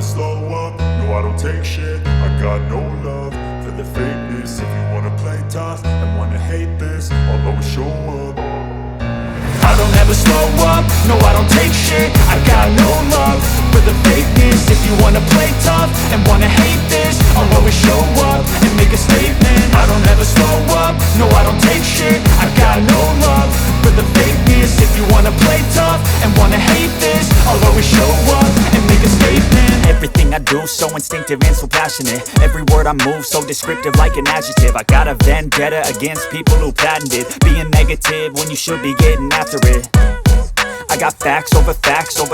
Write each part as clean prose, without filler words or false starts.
slow up, no I don't take shit. I got no love for the fakeness. If you wanna play tough and wanna hate this, I'll always show up. I don't ever slow up, no I don't take shit. I got no love for the fakeness. If you wanna play tough and wanna hate this, I'll always show up and make a statement. I don't ever slow up, no I don't take shit. I got no love for the fakeness. If you wanna play tough and wanna hate this, I'll always show up and make a statement. Everything I do so instinctive and so passionate. Every word I move so descriptive like an adjective. I got a vendetta against people who patented being negative when you should be getting after it. I got facts over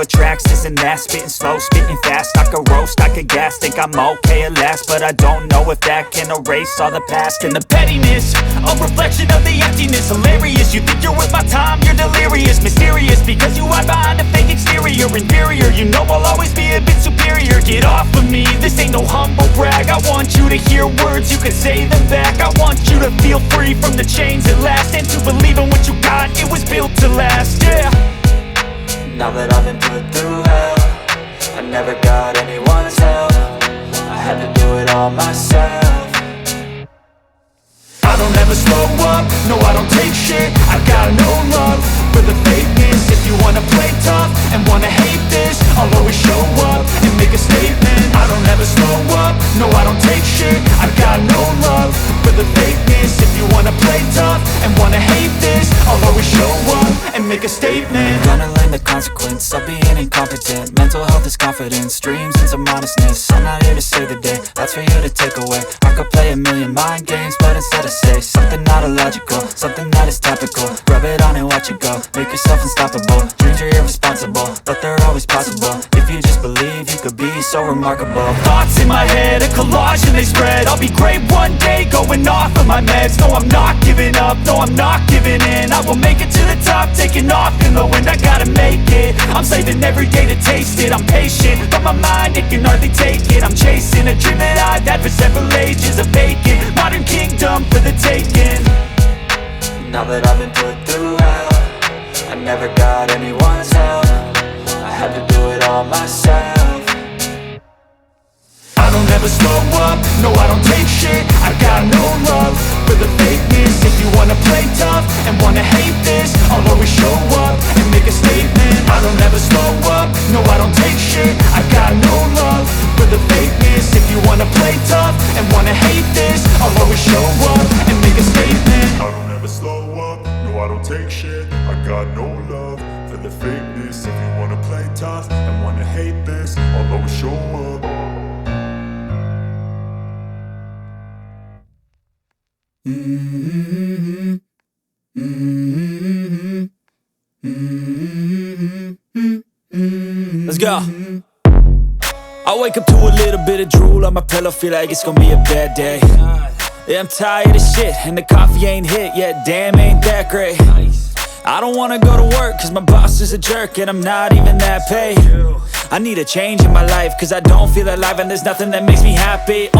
tracks, this and that. Spitting slow, spitting fast, I could roast, I could gas. Think I'm okay at last, but I don't know if that can erase all the past. And the pettiness, a reflection of the emptiness. Hilarious, you think you're worth my time, you're delirious. Mysterious, because you hide behind a fake exterior. Inferior, you know I'll always be a bit superior. Get off of me, this ain't no humble brag. I want you to hear words, you can say them back. I want you to feel free from the chains at last, and to believe in what you got, it was built to last, yeah. Now that I've been put through hell, I never got anyone's help. I had to do it all myself. I don't ever slow up, no I don't take shit. I got no love for the fakeness. If you wanna play tough and wanna hate this, I'll always show up and make a statement. I don't ever slow up, no I don't take shit. I got no love for the fakeness. If you wanna play tough and wanna hate this, I'll always show up and make a statement. Gonna learn the consequence of being incompetent. Mental health is confidence, dreams and some honestness. I'm not here to save the day, that's for you to take away. I could play a million mind games, but instead I say something not illogical, something that is topical. Rub it on and watch it go, make yourself unstoppable. Dreams are irresponsible, but they're always possible. If you just believe, you could be so remarkable. Thoughts in my head, a collage and they spread. I'll be great one day, going off of my meds. No, I'm not giving up, no, I'm not giving in. I will make it to the top, taking off in the wind. I gotta make it, I'm saving every day to taste it. I'm patient, but my mind, it can hardly take it. I'm chasing a dream that I've had for several ages. A vacant, modern kingdom for the taking. Now that I've been put through hell, I never got anyone's help. I had to do it all myself. I don't ever slow up, no I don't take shit. I got no love for the fakeness. If you wanna play tough and wanna hate this, I'll always show up and make a statement. I don't ever slow up, no I don't take shit. I got no love for the fakeness. If you wanna play tough and wanna hate this, I'll always show up and make a statement. I don't ever slow up, no I don't take shit. I got no love for the fakeness. If you wanna play tough and wanna hate this, I'll always show up. Let's go. I wake up to a little bit of drool on my pillow, feel like it's gonna be a bad day. Yeah, I'm tired of shit, and the coffee ain't hit yet, damn ain't that great. I don't wanna go to work, cause my boss is a jerk, and I'm not even that paid. I need a change in my life, cause I don't feel alive, and there's nothing that makes me happy.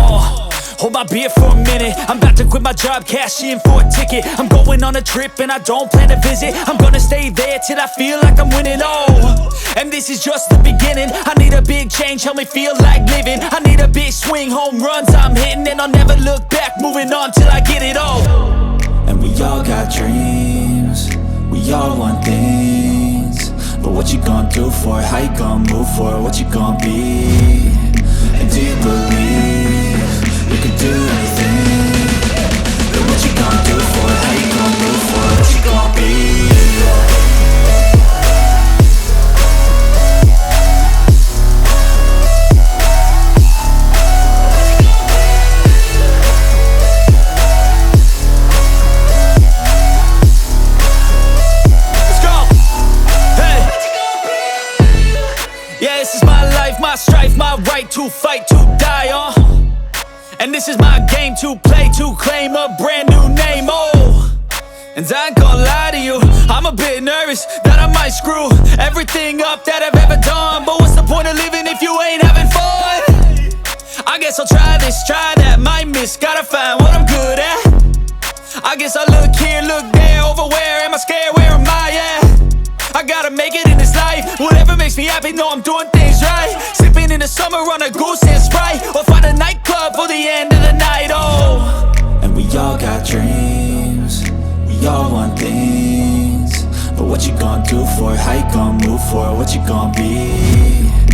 Hold my beer for a minute, I'm about to quit my job, cash in for a ticket. I'm going on a trip and I don't plan to visit. I'm gonna stay there till I feel like I'm winning, and this is just the beginning. I need a big change, help me feel like living. I need a big swing, home runs I'm hitting, and I'll never look back, moving on till I get it all. And we all got dreams, we all want things, but what you gonna do for it? How you gonna move for it? What you gonna be? And do you believe you can do anything? But what you gonna do for it? How you gonna move for it? What you gonna be? Let's go. Hey. Yeah, this is my life, my strife, my right to fight, to die on. And this is my game to play, to claim a brand new name, And I ain't gonna lie to you, I'm a bit nervous that I might screw everything up that I've ever done. But what's the point of living if you ain't having fun? I guess I'll try this, try that, might miss, gotta find what I'm good at. I guess I look here, look there, over where am I scared, where am I at? I gotta make it in this life. Whatever makes me happy, know I'm doing things right. Sipping in the summer on a goose and Sprite, or find a nightclub for the end of the night, oh. And we all got dreams, we all want things. But what you gonna do for it? How you gonna move for it? What you gonna be?